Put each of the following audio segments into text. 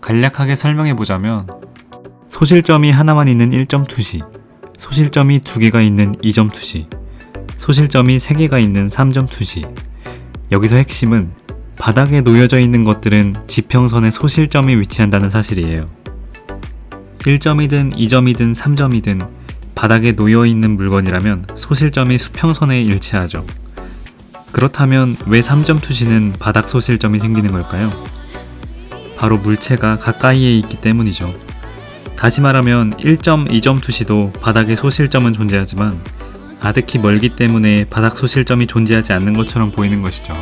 간략하게 설명해보자면 소실점이 하나만 있는 1점 투시, 소실점이 2개가 있는 2점 투시, 소실점이 3개가 있는 3점 투시. 여기서 핵심은 바닥에 놓여져 있는 것들은 지평선에 소실점이 위치한다는 사실이에요. 1점이든 2점이든 3점이든 바닥에 놓여있는 물건이라면 소실점이 수평선에 일치하죠. 그렇다면 왜 3점 투시는 바닥 소실점이 생기는 걸까요? 바로 물체가 가까이에 있기 때문이죠. 다시 말하면 1점, 2점 투시도 바닥에 소실점은 존재하지만 아득히 멀기 때문에 바닥 소실점이 존재하지 않는 것처럼 보이는 것이죠.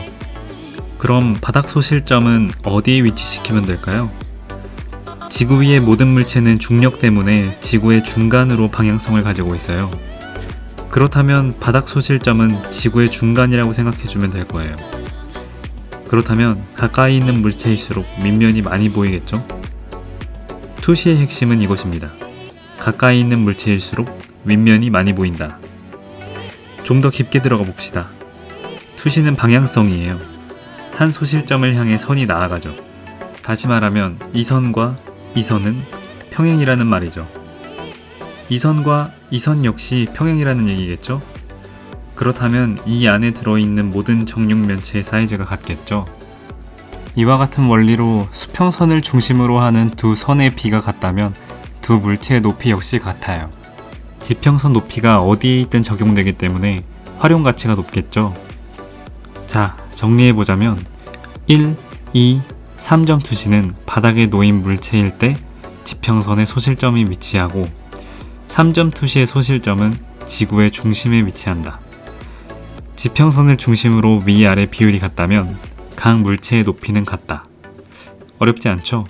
그럼 바닥 소실점은 어디에 위치시키면 될까요? 지구 위의 모든 물체는 중력 때문에 지구의 중간으로 방향성을 가지고 있어요. 그렇다면 바닥 소실점은 지구의 중간이라고 생각해주면 될 거예요. 그렇다면 가까이 있는 물체일수록 밑면이 많이 보이겠죠? 투시의 핵심은 이것입니다. 가까이 있는 물체일수록 윗면이 많이 보인다. 좀 더 깊게 들어가 봅시다. 투시는 방향성이에요. 한 소실점을 향해 선이 나아가죠. 다시 말하면 이 선과 이 선은 평행이라는 말이죠. 이 선과 이 선 역시 평행이라는 얘기겠죠? 그렇다면 이 안에 들어있는 모든 정육면체의 사이즈가 같겠죠? 이와 같은 원리로 수평선을 중심으로 하는 두 선의 비가 같다면 두 물체의 높이 역시 같아요. 지평선 높이가 어디에 있든 적용되기 때문에 활용 가치가 높겠죠? 자, 정리해보자면 1, 2, 3점 투시는 바닥에 놓인 물체일 때 지평선의 소실점이 위치하고 3점 투시의 소실점은 지구의 중심에 위치한다. 지평선을 중심으로 위아래 비율이 같다면 각 물체의 높이는 같다. 어렵지 않죠?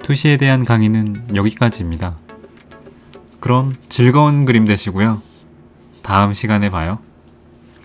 투시에 대한 강의는 여기까지입니다. 그럼 즐거운 그림 되시고요. 다음 시간에 봐요.